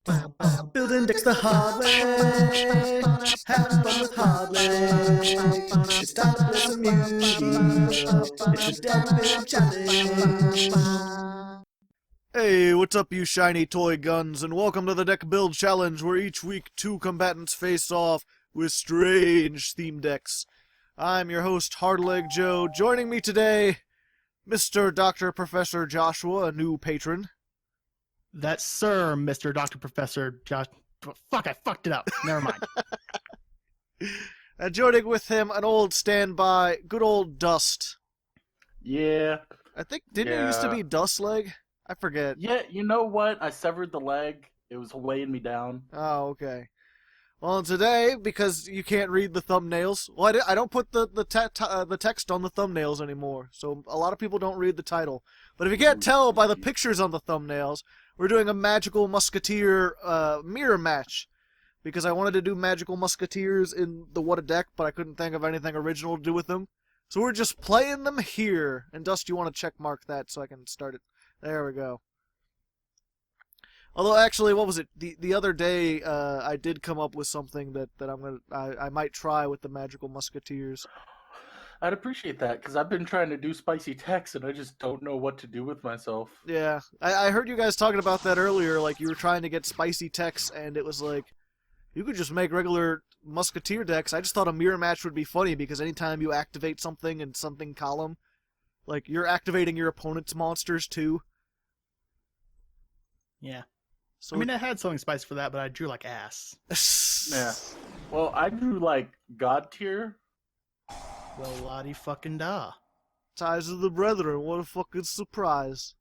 Building decks the hard way. Have fun with Hardleg. It's time to play some Yugioh. It's the deck build challenge. Hey, what's up, you shiny toy guns, and welcome to the deck build challenge, where each week two combatants face off with strange theme decks. I'm your host, Hardleg Joe. Joining me today, Mr. Dr. Professor Joshua, a new patron. That's Sir, Mr. Dr. Professor Josh. Fuck, I fucked it up. Never mind. And joining with him, an old standby, good old Dust. Yeah. I think, didn't it used to be Dust Leg? I forget. Yeah, you know what? I severed the leg. It was weighing me down. Oh, okay. Well, today, because you can't read the thumbnails, well, I don't put the text on the thumbnails anymore, so a lot of people don't read the title. But if you can't tell by the pictures on the thumbnails, we're doing a Magical Musketeer mirror match. Because I wanted to do Magical Musketeers in the What a Deck, but I couldn't think of anything original to do with them. So we're just playing them here. And Dust, you want to check mark that so I can start it? There we go. Although, actually, what was it? The other day, I did come up with something that I might try with the Magical Musketeers. I'd appreciate that, because I've been trying to do spicy text, and I just don't know what to do with myself. Yeah, I heard you guys talking about that earlier, like you were trying to get spicy techs, and it was like, you could just make regular Musketeer decks. I just thought a mirror match would be funny, because anytime you activate something in something column, like, you're activating your opponent's monsters, too. Yeah. So I mean, I had something spicy for that, but I drew like ass. Yeah. Well, I drew, like, God tier. Well, lottie fucking da. Ties of the Brethren, what a fucking surprise.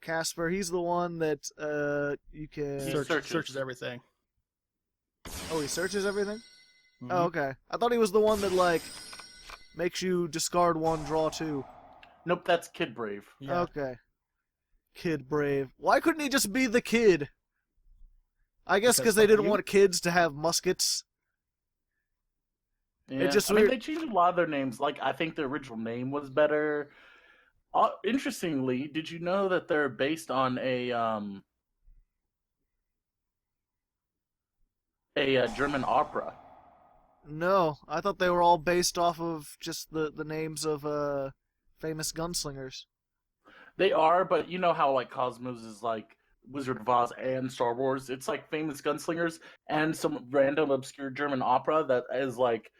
Casper, he's the one that, you can... He searches everything. Oh, he searches everything? Mm-hmm. Oh, okay. I thought he was the one that, like, makes you discard one, draw two. Nope, that's Kid Brave. Yeah. Okay. Kid Brave. Why couldn't he just be the kid? I guess because they didn't want kids to have muskets. Yeah. It just I mean, weird. they changed a lot of their names. Like, I think the original name was better. Interestingly, did you know that they're based on a German opera? No, I thought they were all based off of just the names of famous gunslingers. They are, but you know how like Cosmos is like Wizard of Oz and Star Wars? It's like famous gunslingers and some random obscure German opera that is like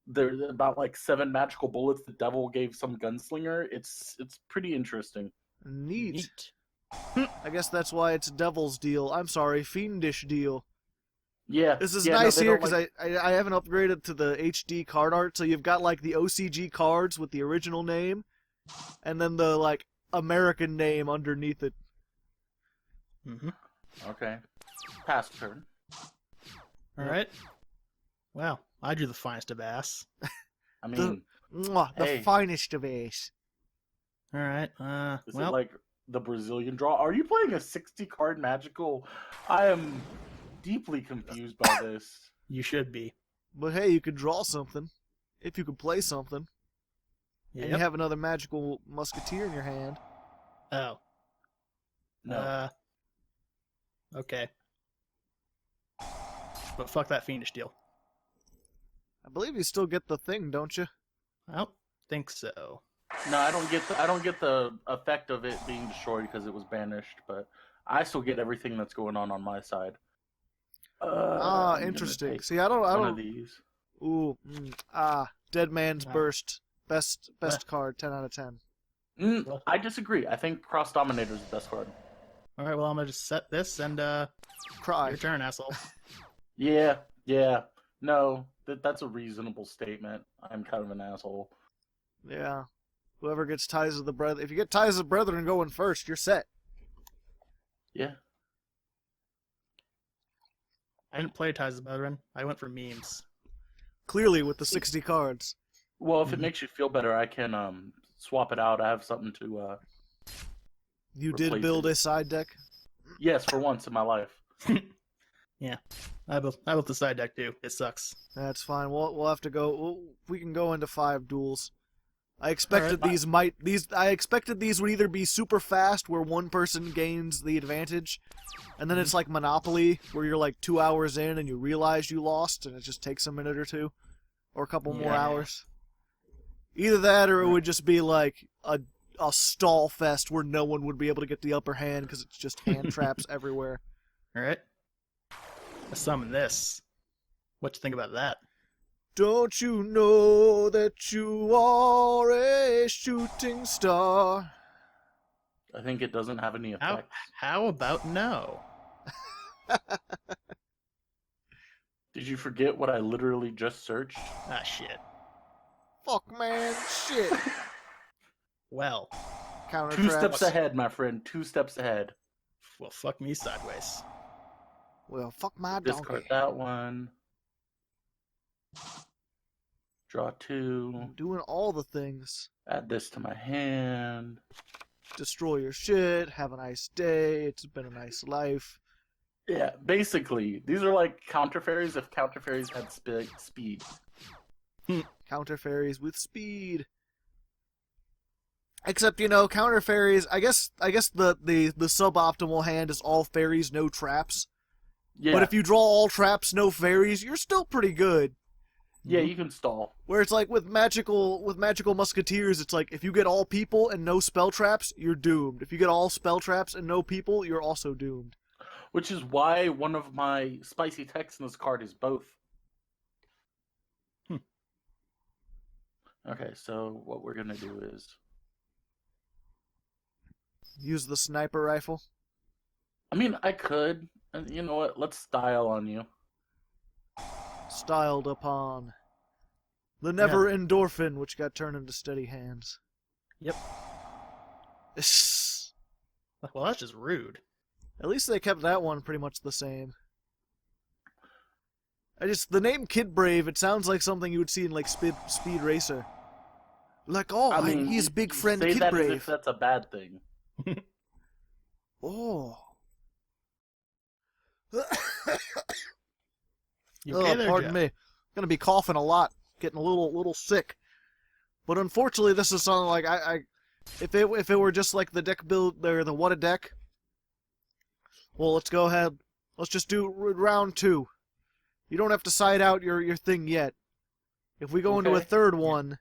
there's about like 7 magical bullets the devil gave some gunslinger. It's pretty interesting. Neat. I guess that's why it's Devil's Deal. I'm sorry, Fiendish Deal. Yeah. This is yeah, nice no, here because like... I haven't upgraded to the HD card art, so you've got like the OCG cards with the original name, and then the like American name underneath it. Mm-hmm. Okay. Pass turn. All right. Well, I drew the finest of ass. I mean, the finest of ace. All right. Is it like the Brazilian draw? Are you playing a 60-card magical? I am deeply confused by this. You should be. But hey, you could draw something. If you could play something. Yep. And you have another magical musketeer in your hand. Oh. No. Okay. But fuck that fiendish deal. I believe you still get the thing, don't you? I don't think so. No, I don't get the effect of it being destroyed because it was banished, but I still get everything that's going on my side. Interesting. See, I don't. One of these. Ooh, Dead Man's Burst. Best card, 10 out of 10. I disagree. I think Cross Dominator is the best card. All right, well, I'm gonna just set this and Cry. your turn, asshole. Yeah. No, that's a reasonable statement. I'm kind of an asshole. Yeah. Whoever gets Ties of the Brethren. If you get Ties of the Brethren going first, you're set. Yeah. I didn't play Ties of the Brethren. I went for memes. Clearly, with the 60 cards. Well, if it makes you feel better, I can swap it out. I have something to. You did build a side deck? Yes, for once in my life. Yeah, I built the side deck too. It sucks. That's fine. We'll have to go. We can go into 5 duels. I expected Alright. I expected these would either be super fast, where one person gains the advantage, and then it's like Monopoly, where you're like 2 hours in and you realize you lost, and it just takes a minute or two, or a couple more hours. Either that, or it would just be like a stall fest where no one would be able to get the upper hand because it's just hand traps everywhere. Alright. Let's summon this. What you think about that? Don't you know that you are a shooting star? I think it doesn't have any effect. How about no? Did you forget what I literally just searched? Ah, shit. Fuck, man, shit. Well, Counter 2 traps. steps ahead, my friend. 2 steps ahead. well, fuck me sideways. Well, fuck my donkey. Discard that one. Draw 2. I'm doing all the things. Add this to my hand. Destroy your shit. Have a nice day. It's been a nice life. Yeah, basically, these are like counter fairies if counter fairies had speed. Counter fairies with speed. Except, you know, counter fairies, I guess the suboptimal hand is all fairies, no traps. Yeah, But if you draw all traps, no fairies, you're still pretty good. yeah, you can stall. Where it's like with magical musketeers, it's like if you get all people and no spell traps, you're doomed. If you get all spell traps and no people, you're also doomed. Which is why one of my spicy texts in this card is both. Okay, so what we're gonna do is Use the sniper rifle. I mean, I could. And you know what? Let's style on you. Styled upon. The never endorphin, which got turned into steady hands. Yep. Well, that's just rude. At least they kept that one pretty much the same. The name Kid Brave, it sounds like something you would see in like Speed Racer. Like, oh, I mean, he's big friend say Kid that Brave. as if that's a bad thing. Oh. You okay there, Pardon Jeff? me. Gonna be coughing a lot, getting a little sick. But unfortunately, this is something like if it were just like the deck build or the what a deck. Well, let's go ahead. Let's just do round 2. You don't have to side out your thing yet. If we go into a Okay. third one,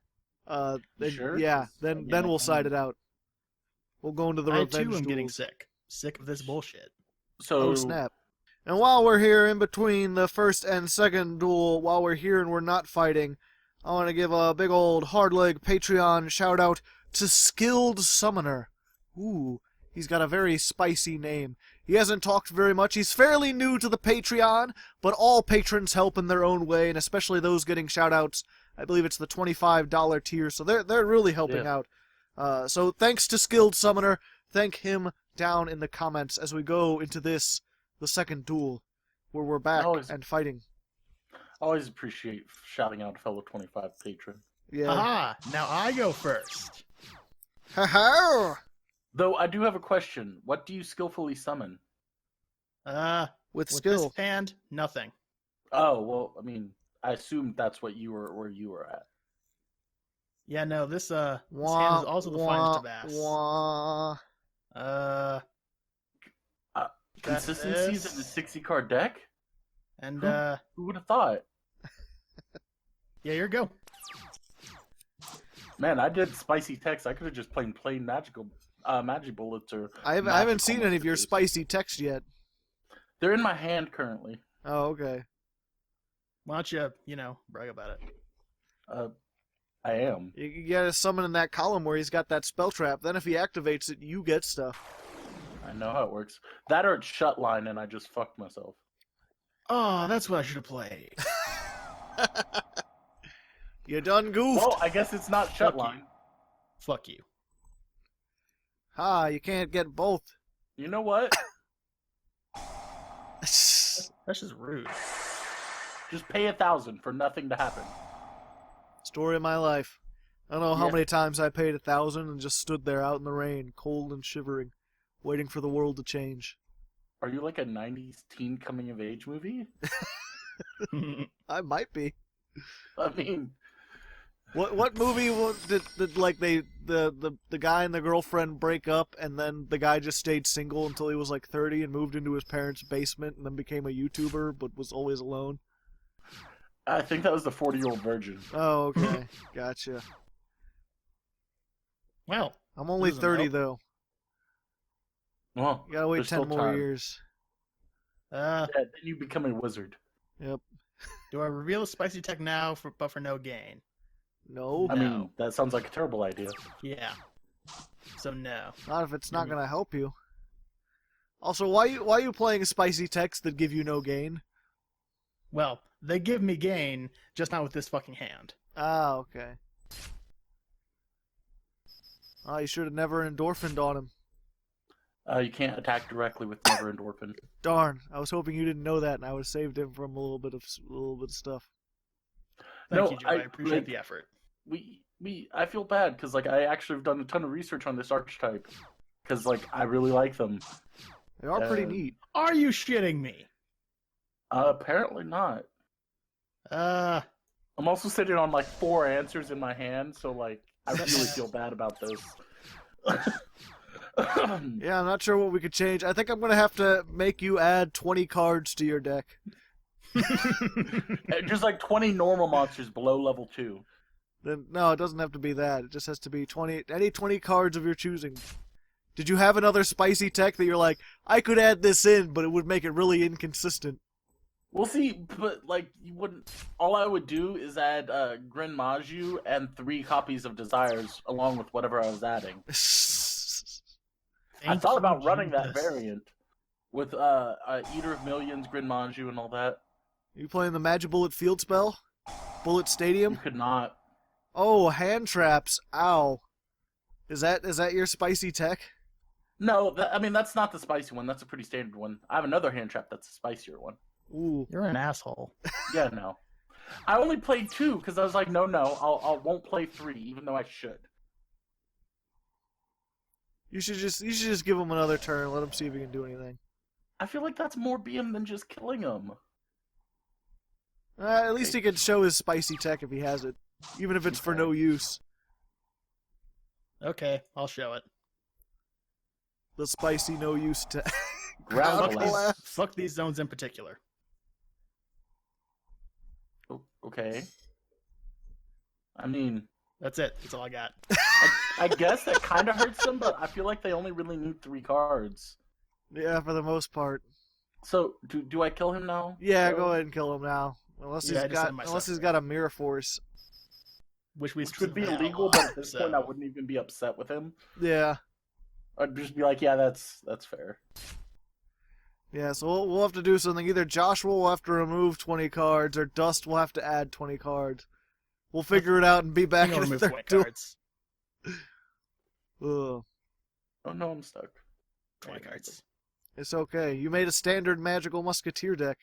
then Sure? yeah, then we'll side it out. We'll go into the I revenge too am getting duels. sick. Sick of this bullshit. So Oh snap! And while we're here in between the first and second duel, while we're here and we're not fighting, I want to give a big old Hardleg Patreon shout out to Skilled Summoner. Ooh, he's got a very spicy name. He hasn't talked very much. He's fairly new to the Patreon, but all patrons help in their own way, and especially those getting shout outs. I believe it's the $25 tier, so they're really helping out. So thanks to Skilled Summoner. Thank him down in the comments as we go into the second duel, where we're back and fighting. always appreciate shouting out a fellow 25 patron. Yeah. Aha! Now I go first. Ha ha! Though I do have a question. What do you skillfully summon? With With skill. this hand, nothing. Oh, well, I mean, I assumed that's what you were where you were at. Yeah, no, this hand is Wah, also the wah, finest of ass. wah. Consistencies in the 60 card deck? And Who would have thought? yeah, here you go. Man, I did spicy text. I could have just played plain magic bullets or. I haven't magical seen any of your Musketeers. spicy text yet. They're in my hand currently. Oh, okay. Why don't you, brag about it? I am. You gotta summon in that column where he's got that spell trap. Then if he activates it, you get stuff. I know how it works. That or it's shut line, and I just fucked myself. Oh, that's what I should have played. You done goofed. Well, I guess it's not shut Fuck line. Fuck you. Ha, you can't get both. You know what? That's just rude. Just pay 1,000 for nothing to happen. Story of my life. I don't know how Yeah. many times I paid 1,000 and just stood there out in the rain, cold and shivering, waiting for the world to change. Are you like a 90s teen coming of age movie? I might be. I mean, What movie did like the guy and the girlfriend break up, and then the guy just stayed single until he was like 30 and moved into his parents' basement and then became a YouTuber but was always alone? I think that was the 40-year-old virgin. Oh, okay, gotcha. Well, I'm only 30 though. Well, You gotta wait there's 10 still more time. years. Yeah, then you become a wizard. Yep. do I reveal the spicy tech now, but for no gain? No. I mean, No. that sounds like a terrible idea. Yeah. So no. Not if it's not gonna help you. Also, why are you playing spicy texts that give you no gain? Well, they give me gain, just not with this fucking hand. Ah, okay. Oh, you should have never endorphined on him. You can't attack directly with Never Endorphin. Darn, I was hoping you didn't know that, and I would have saved him from a little bit of stuff. Thank you, Joe. I appreciate the effort. I feel bad because like I actually have done a ton of research on this archetype because like I really like them. They are pretty neat. Are you shitting me? Apparently not. I'm also sitting on like 4 answers in my hand, so like I really feel bad about this. Yeah, I'm not sure what we could change. I think I'm gonna have to make you add 20 cards to your deck. Just like 20 normal monsters below level 2. Then no, it doesn't have to be that. It just has to be 20 cards of your choosing. Did you have another spicy tech that you're like, I could add this in, but it would make it really inconsistent? We'll see, but like you wouldn't. All I would do is add Grin Maju and 3 copies of Desires along with whatever I was adding. I thought about running that variant with Eater of Millions, Grin Maju, and all that. You playing the Magic Bullet Field spell? Bullet Stadium? You could not. Oh, hand traps. Ow. Is that your spicy tech? No, I mean that's not the spicy one. That's a pretty standard one. I have another hand trap that's a spicier one. Ooh. You're an asshole. Yeah, no. I only played 2 because I was like, no, I won't play 3, even though I should. You should just give him another turn. Let him see if he can do anything. I feel like that's more BM than just killing him. At least he can show his spicy tech if he has it, even if it's for no use. Okay, I'll show it. The spicy no use tech. Ground Collapse. collapse. Fuck these zones in particular. Okay. I mean, That's it. That's all I got. I guess that kind of hurts them, but I feel like they only really need 3 cards. Yeah, for the most part. So, do I kill him now? Yeah, So- go ahead and kill him now. Unless Yeah, I just sent myself unless he's there. got a mirror force. Which Which would be illegal, but at this point I wouldn't even be upset with him. Yeah. I'd just be like, yeah, that's fair. Yeah, so we'll have to do something. Either Joshua will have to remove 20 cards, or Dust will have to add 20 cards. We'll figure it out and be back in remove the 20 duel. cards. Ugh. Oh no, I'm stuck. 20 cards. It's okay. You made a standard magical musketeer deck.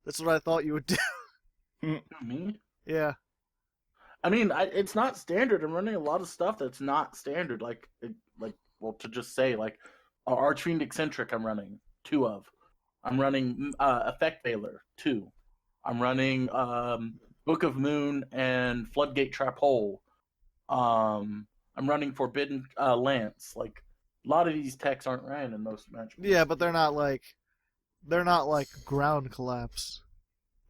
That's what I thought you would do. Me? Yeah. I mean, it's not standard. I'm running a lot of stuff that's not standard. Well, to just say, like, Archfiend Eccentric I'm running 2 of. I'm running Effect Veiler 2. I'm running Book of Moon and Floodgate Trap Hole. I'm running Forbidden Lance. Like, a lot of these techs aren't ran in most matches. Yeah, but they're not like ground collapse.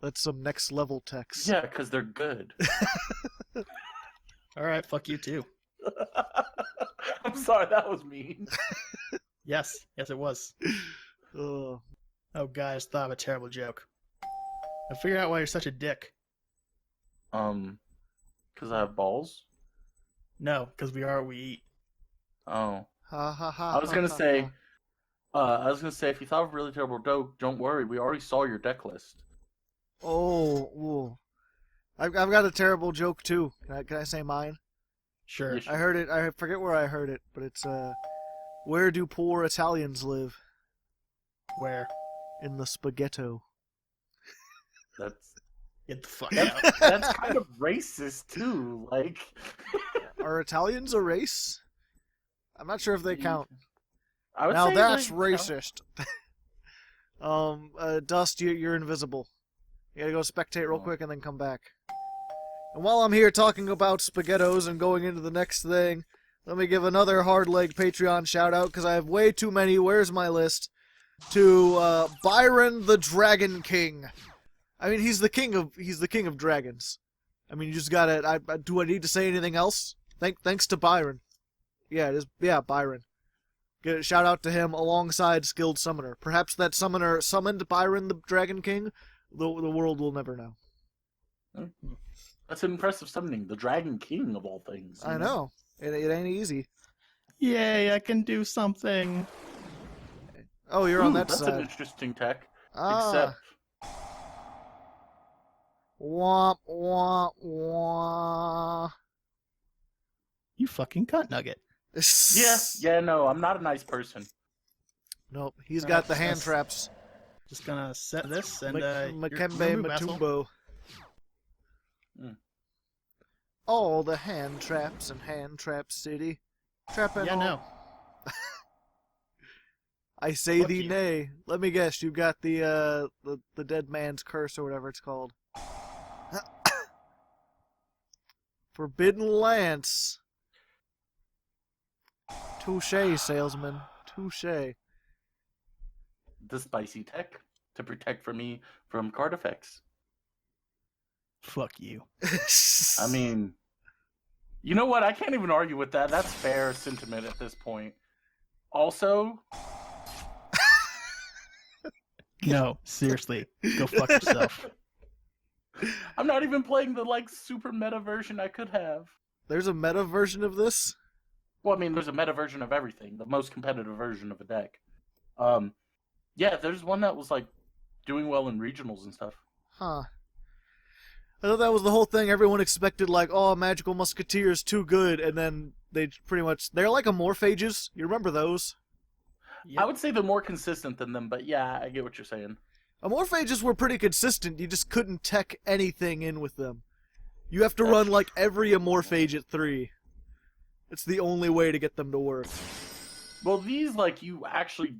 That's some next level techs. Yeah, because they're good. All right, fuck you too. I'm sorry, that was mean. Yes, it was. Ugh. Oh, guys, thought of a terrible joke. I figured out why you're such a dick. Because I have balls? No, because we are what we eat. Oh. Ha ha ha. I was gonna say, if you thought of a really terrible joke, don't worry. We already saw your deck list. Oh, ooh. I've got a terrible joke too. Can I say mine? Sure. Yes. I heard it. I forget where I heard it, but it's where do poor Italians live? Where? In the spaghetto. That's Get the fuck out. that's kind of racist too. Like, Are Italians a race? I'm not sure if they count. I would Now say that's they racist. Dust, you're invisible. You gotta go spectate real quick and then come back. And while I'm here talking about spaghettos and going into the next thing, let me give another Hardleg Patreon shout out because I have way too many. Where's my list? To Byron the Dragon King. I mean, he's the king of dragons. I mean, you just gotta. Do I need to say anything else? Thanks to Byron. Yeah, it is. Yeah, Byron. Get a shout out to him alongside Skilled Summoner. Perhaps that summoner summoned Byron the Dragon King. The world will never know. That's an impressive summoning. The Dragon King of all things. I know. It ain't easy. Yay, I can do something. Oh, you're on that that's side. an interesting tech. Ah. Except, Womp, womp, womp. You fucking cunt nugget. yeah, no, I'm not a nice person. Nope, he's got the hand traps. Just gonna set this and Makembe Matumbo. All the hand traps in Hand Trap City. Trapping all. no. I say Fuck thee you. nay. Let me guess, you've got the dead man's curse or whatever it's called. Forbidden Lance. Touche, salesman. Touche. The spicy tech to protect me from card effects. Fuck you. I mean, you know what? I can't even argue with that. That's fair sentiment at this point. Also, No, seriously. Go fuck yourself. I'm not even playing the super meta version I could have. There's a meta version of this? Well, I mean, there's a meta version of everything, the most competitive version of a deck. Yeah, there's one that was doing well in regionals and stuff. Huh. I thought that was the whole thing. Everyone expected, oh, Magical Musketeers too good, and then they're like Amorphages. You remember those? Yep. I would say they're more consistent than them, but yeah, I get what you're saying. Amorphages were pretty consistent. You just couldn't tech anything in with them. You have to run every Amorphage at 3. It's the only way to get them to work. Well, these you actually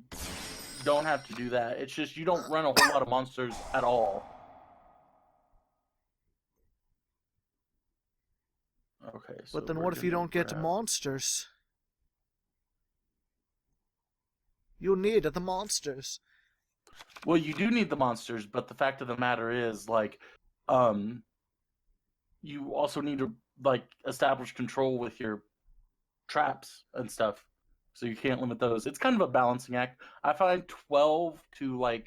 don't have to do that. It's just you don't run a whole lot of monsters at all. Okay, so But then we're what if you gonna don't get grab- monsters? You need the monsters. Well, you do need the monsters, but the fact of the matter is, you also need to establish control with your traps and stuff, so you can't limit those. It's kind of a balancing act. I find 12 to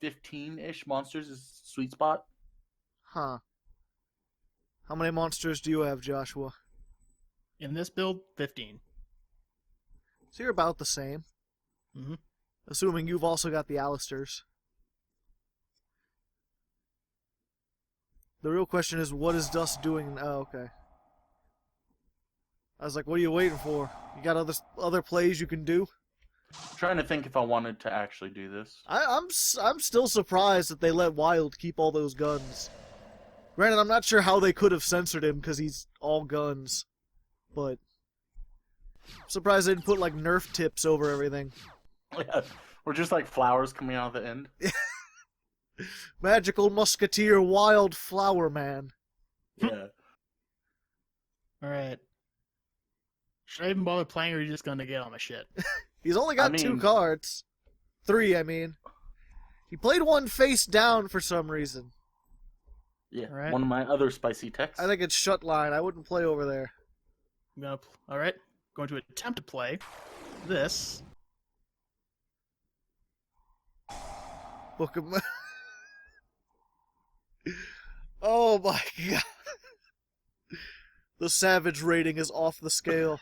15-ish monsters is a sweet spot. Huh. How many monsters do you have, Joshua? In this build, 15. So you're about the same. Mm-hmm. Assuming you've also got the Alistairs. The real question is, what is Dust doing? Oh, okay. I was like, what are you waiting for? You got other plays you can do? I'm trying to think if I wanted to actually do this. I'm still surprised that they let Wild keep all those guns. Granted, I'm not sure how they could have censored him because he's all guns, but I'm surprised they didn't put Nerf tips over everything. Yeah, or just flowers coming out of the end. Magical Musketeer Wild Flower Man. Yeah. Alright. Should I even bother playing, or are you just gonna get on my shit? He's only got 2 cards. 3, I mean. He played one face down for some reason. Yeah, All right. One of my other spicy texts. I think it's shut line. I wouldn't play over there. Alright. Going to attempt to play this. Book of... Oh my god. The Savage rating is off the scale.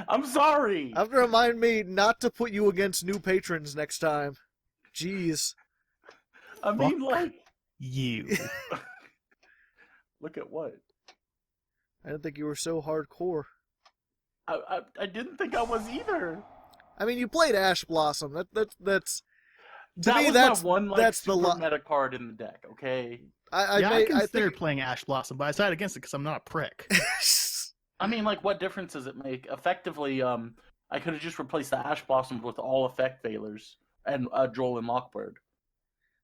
I'm sorry! I have to remind me not to put you against new patrons next time. Jeez. I mean, You. Look at what? I didn't think you were so hardcore. I didn't think I was either. I mean, you played Ash Blossom. That's to That me, was that's my one that's the super meta card in the deck. Okay. I considered think... playing Ash Blossom, but I decided against it because I'm not a prick. I mean, what difference does it make? Effectively, I could have just replaced the Ash Blossoms with all effect failures and Joel and Lockbird.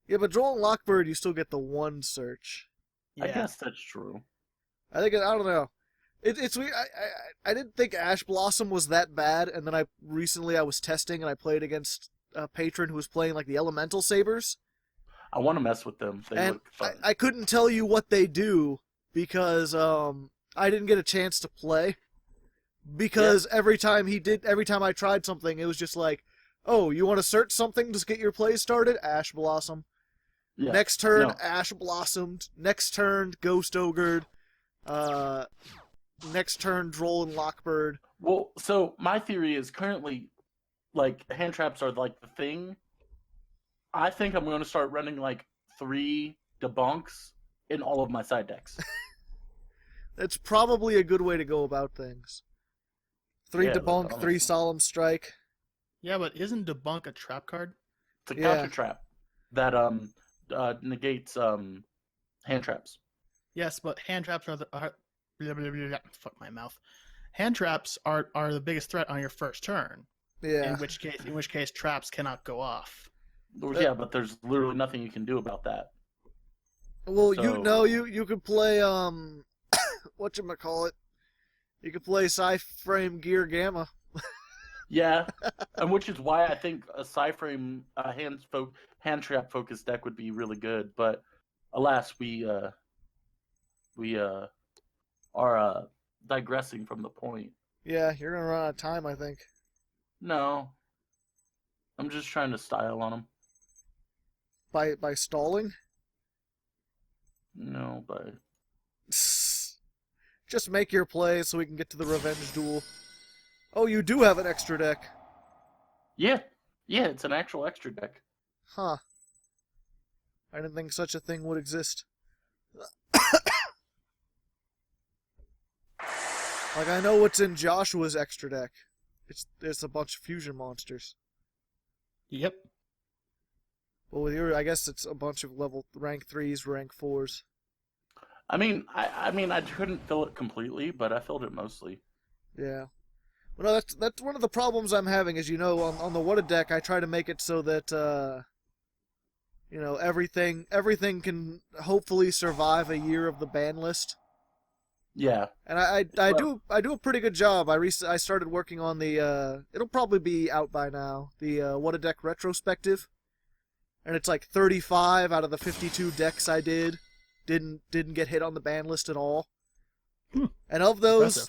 Yeah, but Joel and Lockbird, you still get the 1 search. I guess that's true. I think I don't know. It's weird. I didn't think Ash Blossom was that bad, and then I was testing and I played against a patron who was playing like the Elemental Sabers. I want to mess with them. They and look fun. I couldn't tell you what they do because I didn't get a chance to play. Because every time I tried something, it was just like, oh, you want to search something to get your play started? Ash Blossom. Yeah. Next turn, No. Ash Blossomed. Next turn, Ghost Ogred. Next turn, Droll and Lockbird. Well, so my theory is currently, like, hand traps are like the thing. I think I'm going to start running like 3 debunks in all of my side decks. That's probably a good way to go about things. 3 Yeah, Debunk, like, 3 Solemn Strike. Yeah, but isn't debunk a trap card? It's a counter trap that negates hand traps. Yes, but hand traps are blah, blah, blah, blah. Fuck my mouth. Hand traps are the biggest threat on your first turn. Yeah. In which case traps cannot go off. Well, yeah, but there's literally nothing you can do about that. Well, So- you could play whatchamacallit. You could play Sci-Frame Gear Gamma. Yeah, and which is why I think a Psyframe hand trap focused deck would be really good. But alas, we are digressing from the point. Yeah, you're gonna run out of time, I think. No, I'm just trying to style on them. By stalling? No, but Just make your play so we can get to the revenge duel. Oh, you do have an extra deck. yeah, it's an actual extra deck. Huh. I didn't think such a thing would exist. Like, I know what's in Joshua's extra deck. It's a bunch of fusion monsters. Yep. But with your, I guess it's a bunch of rank 3s, rank 4s. I mean, I couldn't fill it completely, but I filled it mostly. Yeah. Well, no, that's one of the problems I'm having. Is on the What a Deck, I try to make it so that everything can hopefully survive a year of the ban list. Yeah. And I do a pretty good job. I started working on the it'll probably be out by now. The What a Deck retrospective, and it's like 35 out of the 52 decks I didn't get hit on the ban list at all. And of those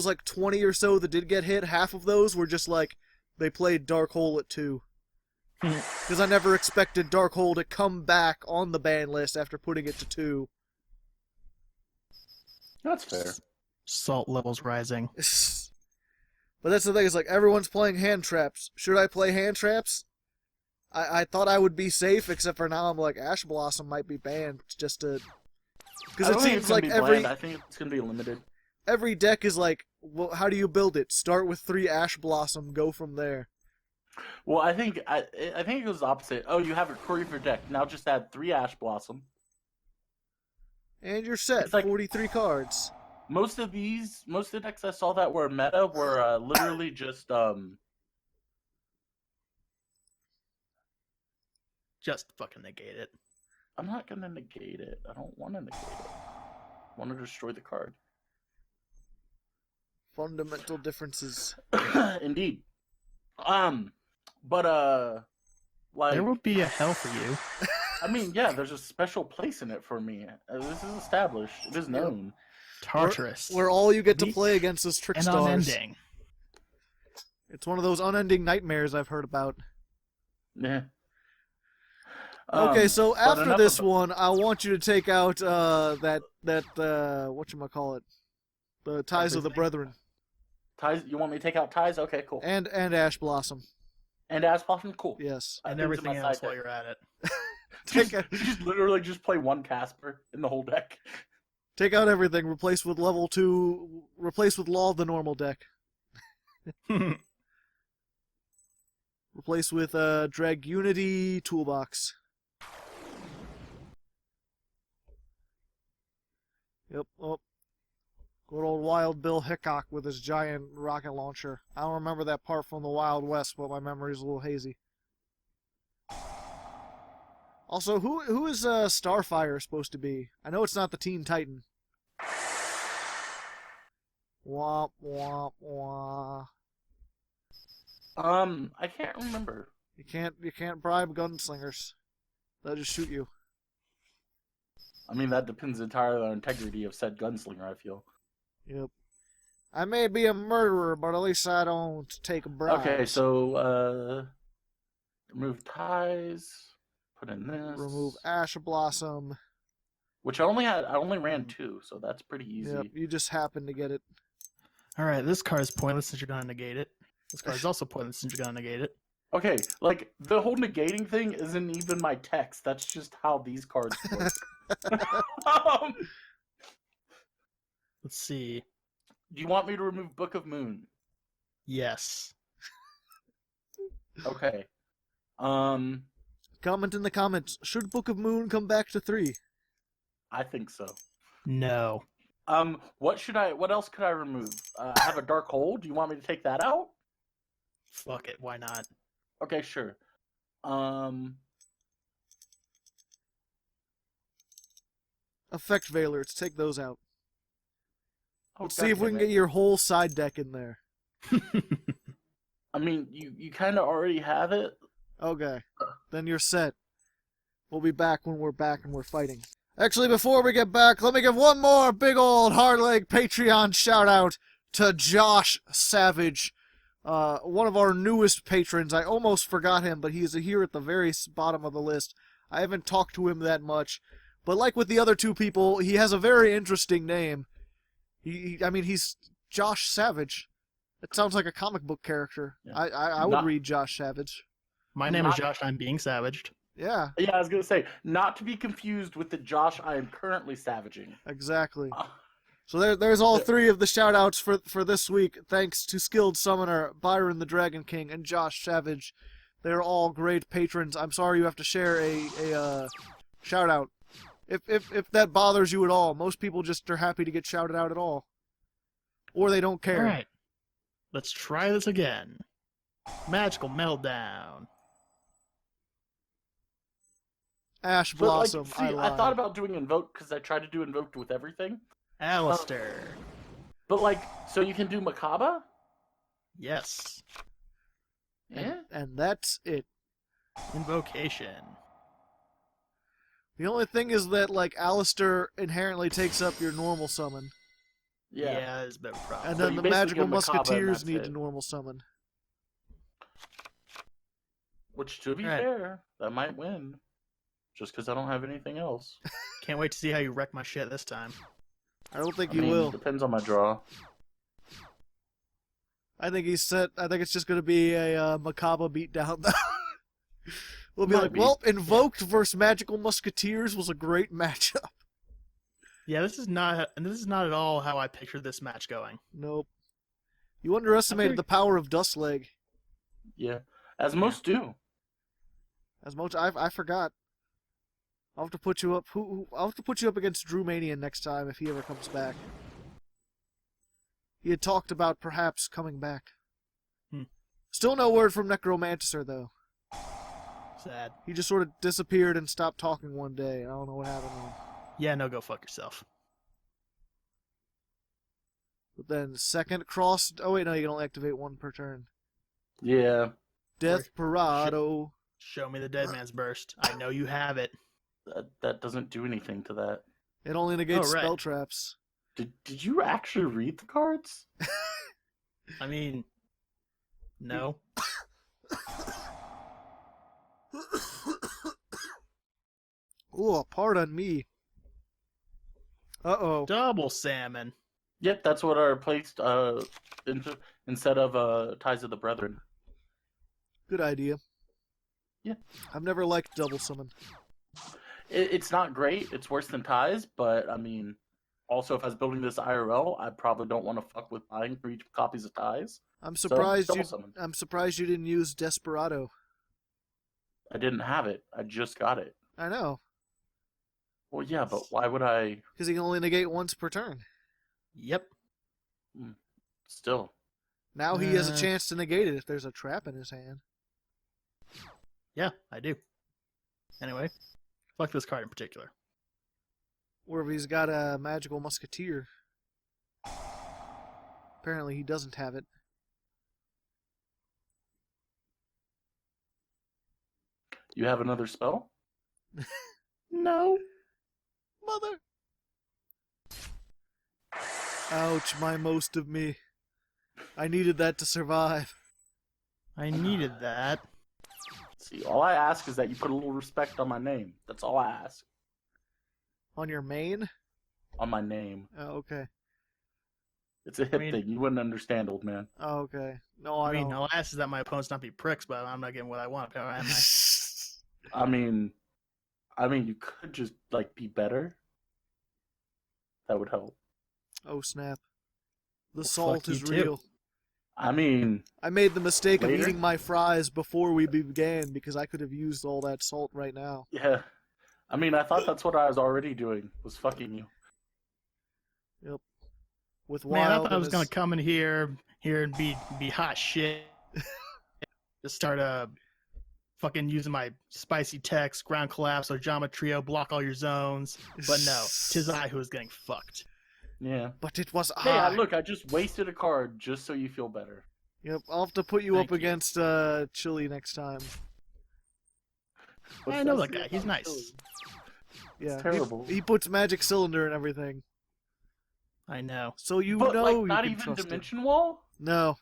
like 20 or so that did get hit, half of those were just like they played Dark Hole at 2. Because I never expected Dark Hole to come back on the ban list after putting it to 2. That's fair. Salt levels rising. But that's the thing, is like everyone's playing hand traps. Should I play hand traps? I thought I would be safe, except for now I'm like, Ash Blossom might be banned just to... Because it seems like I think it's going to be limited. every deck is like, well, how do you build it? Start with 3 Ash Blossom, go from there. Well, I think it goes the opposite. Oh, you have a Currie for deck. Now just add 3 Ash Blossom. And you're set, It's like- 43 cards. Most of the decks I saw that were meta were literally just Just fucking negate it. I'm not gonna negate it. I don't want to negate it. I want to destroy the card. Fundamental differences. Indeed. But like There will be a hell for you. I mean, yeah, there's a special place in it for me. This is established. It is known. Tartarus. Where all you get to Bleak play against is trick and stars. unending. It's one of those unending nightmares I've heard about. Yeah. Okay, so but after enough this about- one, I want you to take out that whatchamacallit, the Ties of the Everything. Brethren, Ties. You want me to take out ties? Okay, cool. and Ash Blossom. And Ash Blossom, cool. Yes. I And think it's in everything my else side while deck. you're at it. Just literally just play 1 Casper in the whole deck. Take out everything. Replace with level 2. Replace with Law of the Normal deck. Replace with Drag Unity Toolbox. Yep. Oh. Good old Wild Bill Hickok with his giant rocket launcher. I don't remember that part from the Wild West, but my memory's a little hazy. Also, who is Starfire supposed to be? I know it's not the Teen Titan. Womp womp womp. I can't remember. You can't bribe gunslingers. They'll just shoot you. I mean, that depends entirely on the integrity of said gunslinger, I feel. Yep. I may be a murderer, but at least I don't take bribes. Okay, so, remove ties. Put in this. Remove Ash Blossom. Which I only ran 2, so that's pretty easy. Yep, you just happen to get it. Alright, this card is pointless since you're gonna negate it. This card is also pointless since you're gonna negate it. Okay, like, the whole negating thing isn't even my text. That's just how these cards work. Let's see. Do you want me to remove Book of Moon? Yes. Okay. Comment in the comments. Should Book of Moon come back to 3? I think so. No. What else could I remove? I have a Dark Hole. Do you want me to take that out? Fuck it, why not? Okay, sure. Effect Veilers. Take those out. Oh, Let's see if we can get your whole side deck in there. I mean, you kind of already have it. Okay. Then you're set. We'll be back when we're back and we're fighting. Actually, before we get back, let me give one more big old Hardleg Patreon shout out to Josh Savage, one of our newest patrons. I almost forgot him, but he's here at the very bottom of the list. I haven't talked to him that much, but like with the other 2 people, he has a very interesting name. I mean, he's Josh Savage. It sounds like a comic book character. Yeah. I would read Josh Savage. My name is Josh, I'm being savaged. Yeah. Yeah, I was gonna say, not to be confused with the Josh I am currently savaging. Exactly. So there's all 3 of the shout-outs for this week, thanks to Skilled Summoner, Byron the Dragon King, and Josh Savage. They're all great patrons. I'm sorry you have to share a shout-out. If that bothers you at all. Most people just are happy to get shouted out at all. Or they don't care. Alright. Let's try this again. Magical Meltdown. Ash But, Blossom, like, see, I thought about doing Invoke because I tried to do Invoke with everything. Alistair. But, like, so you can do Makaba? Yes. Yeah. And that's it. Invocation. The only thing is that, like, Alistair inherently takes up your normal summon. Yeah. That's a bit problem. And So then you the basically magical get Makaba and musketeers that's need it. to normal summon. Which, to be Right. fair, that might win. Just because I don't have anything else. Can't wait to see how you wreck my shit this time. I don't think I you mean, will. depends on my draw. I think he's set. I think it's just going to be a Makaba beatdown, though. We'll be Might like, be. well, Invoked versus Magical Musketeers was a great matchup. Yeah, this is not at all how I pictured this match going. Nope. You underestimated the power of Dustleg. Yeah. As most do. As much I forgot. I'll have to put you up. I'll have to put you up against Drew Manian next time if he ever comes back. He had talked about perhaps coming back. Still no word from Necromanticer though. Sad. He just sort of disappeared and stopped talking one day. I don't know what happened to him. Yeah, no, go fuck yourself. But then second cross. Oh wait, no, you can only activate 1 per turn. Yeah. Desperado. Show me the dead man's burst. I know you have it. That doesn't do anything to that. It only negates Oh, right. spell traps. Did you actually read the cards? I mean, no. Ooh, pardon me. Uh-oh. Double salmon. Yep, that's what I replaced instead of Ties of the Brethren. Good idea. Yeah. I've never liked double summon. It's not great. It's worse than Ties, but I mean, also if I was building this IRL, I probably don't want to fuck with buying 3 copies of Ties. I'm surprised double summon. I'm surprised you didn't use Desperado. I didn't have it. I just got it. I know. Well, yeah, but why would I? Because he can only negate once per turn. Yep. Still. Now he has a chance to negate it if there's a trap in his hand. Yeah, I do. Anyway, Fuck this card in particular. Or if he's got a magical musketeer. Apparently he doesn't have it. You have another spell? No. Mother! Ouch, my most of me. I needed that to survive. I needed that. See, all I ask is that you put a little respect on my name. That's all I ask. On your main? On my name. Oh, okay. It's a hip thing. You wouldn't understand, old man. Oh, okay. No, I I mean, don't. all I ask is that my opponents not be pricks, but I'm not getting what I want. Am I? I mean, you could just, like, be better. That would help. Oh, snap. The Well, salt fuck is you too. real. I mean, I made the mistake of Later? eating my fries before we began because I could have used all that salt right now. yeah. I mean, I thought that's what I was already doing, was fucking you. With Man, I Wild thought I was and gonna his- come in here and be hot shit. Just start fucking using my spicy text, ground collapse, or Jama Trio, block all your zones. But no, tis I who is getting fucked. Yeah. But it was Hey, I. look, I just wasted a card just so you feel better. Yep, I'll have to put you Thank up you. against Chili next time. What's I know that that guy. about He's nice. Philly? Yeah, terrible. He puts magic cylinder and everything, I know. so you But, know like, you not can even trust him. Dimension Wall? No.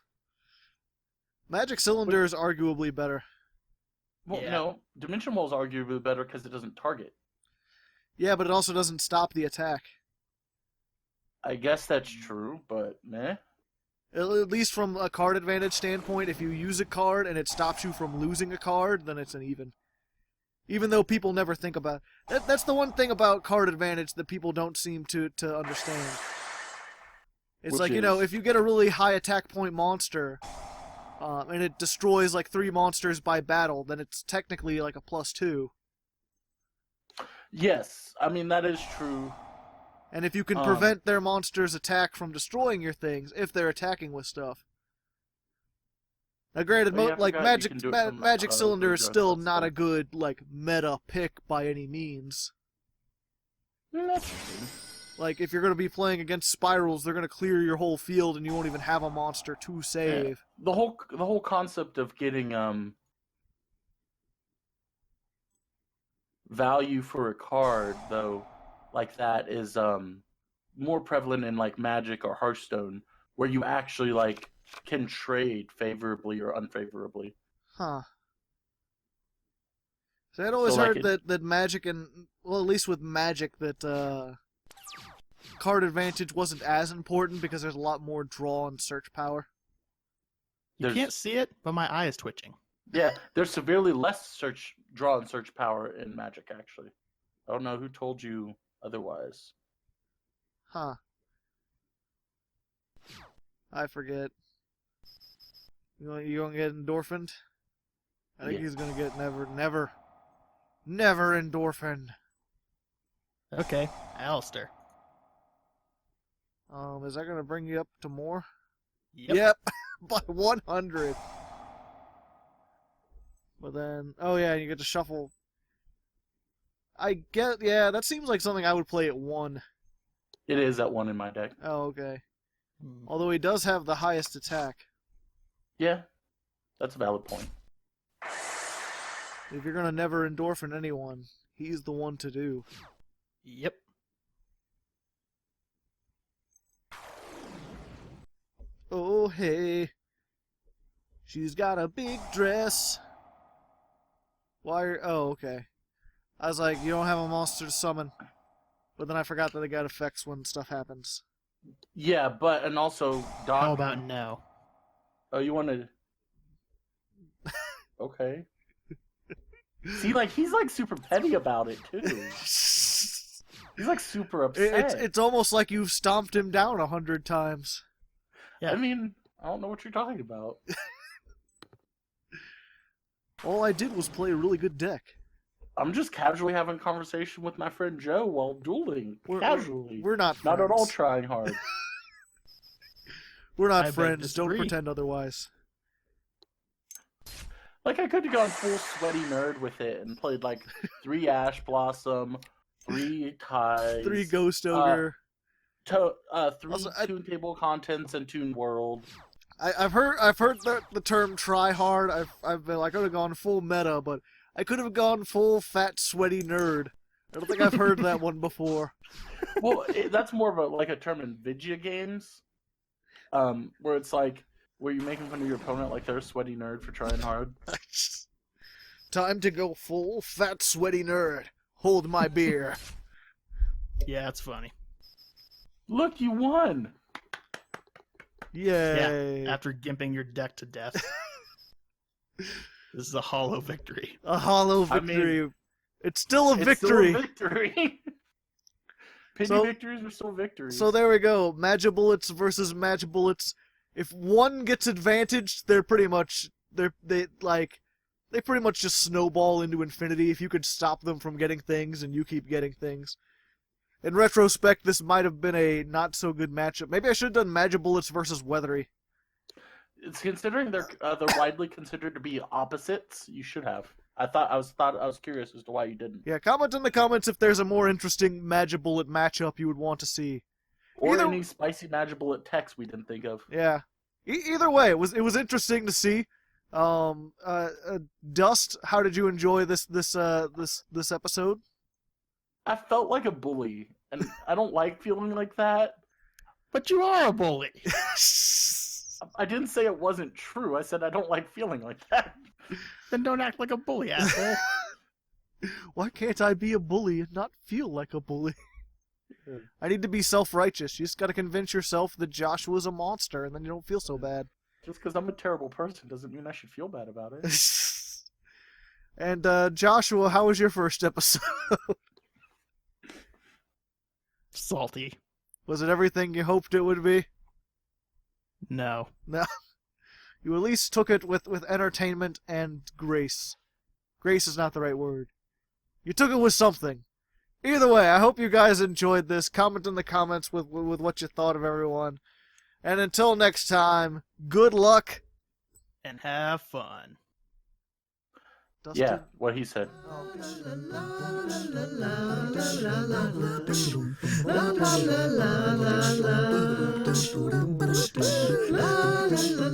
Magic cylinder is arguably better. Well, Yeah. no. Dimension Wall's arguably better because it doesn't target. Yeah, but it also doesn't stop the attack. I guess that's true, but meh. At least from a card advantage standpoint, if you use a card and it stops you from losing a card, then it's an even. Even though people never think about that's the one thing about card advantage that people don't seem to understand. It's Which like, you know, is- if you get a really high attack point monster, and it destroys like 3 monsters by battle, then it's technically like a +2. Yes, I mean, that is true. And if you can prevent their monster's attack from destroying your things, if they're attacking with stuff. Now, granted, Oh, yeah, I like forgot you Magic can do it from, Magic Cylinder is Yugioh still and not stuff. a good like meta pick by any means. That's true. Like if you're going to be playing against spirals, they're going to clear your whole field, and you won't even have a monster to save. The whole concept of getting value for a card though, like that is more prevalent in like Magic or Hearthstone, where you actually like can trade favorably or unfavorably. Huh. So I'd always So, like, heard that Magic and well, at least with Magic that card advantage wasn't as important because there's a lot more draw and search power. You There's- can't see it, but my eye is twitching. Yeah, there's severely less draw and search power in Magic actually. I don't know who told you otherwise. Huh. I forget. You gonna get endorphined? I think Yeah. he's gonna get never endorphined. Okay, Alistair. Is that gonna bring you up to more? Yep. By 100. But then, oh yeah, you get to shuffle. Yeah, that seems like something I would play at 1. It is at 1 in my deck. Oh, okay. Hmm. Although he does have the highest attack. Yeah, that's a valid point. If you're gonna never endorphin anyone, he's the one to do. Yep. Oh, hey. She's got a big dress. Oh, okay. I was like, you don't have a monster to summon. But then I forgot that they got effects when stuff happens. Yeah, but and also Doc. How about no? Oh, you wanted? Okay. See, like he's like super petty about it too. He's like super upset. It's almost like you've stomped him down 100 times. Yeah. I mean, I don't know what you're talking about. All I did was play a really good deck. I'm just casually having a conversation with my friend Joe while dueling. Casually. We're not friends. Not at all trying hard. We're not I beg friends. Don't disagree. pretend otherwise. Like, I could have gone full sweaty nerd with it and played, like, 3 Ash Blossom, 3 Ties, 3 Ghost Ogre. 3 Also, Toon Table Contents and Toon World. I've heard the term tryhard. I've been like, I could have gone full meta, but I could have gone full fat sweaty nerd. I don't think I've heard that one before. Well, that's more of a term in video games, where it's like where you're making fun of your opponent like they're a sweaty nerd for trying hard. Time to go full fat sweaty nerd. Hold my beer. Yeah, it's funny. Look, you won. Yay! Yeah, after gimping your deck to death. This is a hollow victory. A hollow victory. I mean, it's still a it's victory. Still a victory. Pity victories are still victories. So there we go. Magibullets versus Magibullets. If one gets advantaged, they're pretty much they pretty much just snowball into infinity if you could stop them from getting things and you keep getting things. In retrospect, this might have been a not so good matchup. Maybe I should have done Magibullets versus Weathery. It's considering they're widely considered to be opposites. You should have. I was curious as to why you didn't. Yeah, comment in the comments if there's a more interesting Magibullet matchup you would want to see. Or any spicy Magibullet text we didn't think of. Yeah. Either way, it was interesting to see. Dust, how did you enjoy this episode? I felt like a bully, and I don't like feeling like that. But you are a bully. I didn't say it wasn't true. I said I don't like feeling like that. Then don't act like a bully, asshole. Why can't I be a bully and not feel like a bully? I need to be self-righteous. You just gotta convince yourself that Joshua's a monster, and then you don't feel so bad. Just because I'm a terrible person doesn't mean I should feel bad about it. And, Joshua, how was your first episode? Salty. Was it everything you hoped it would be? No. No. You at least took it with entertainment and grace. Grace is not the right word. You took it with something. Either way, I hope you guys enjoyed this. Comment in the comments with what you thought of everyone. And until next time, good luck. And have fun. Dustin? Yeah, what he said. Oh, La la la la la la la la la la la la la la la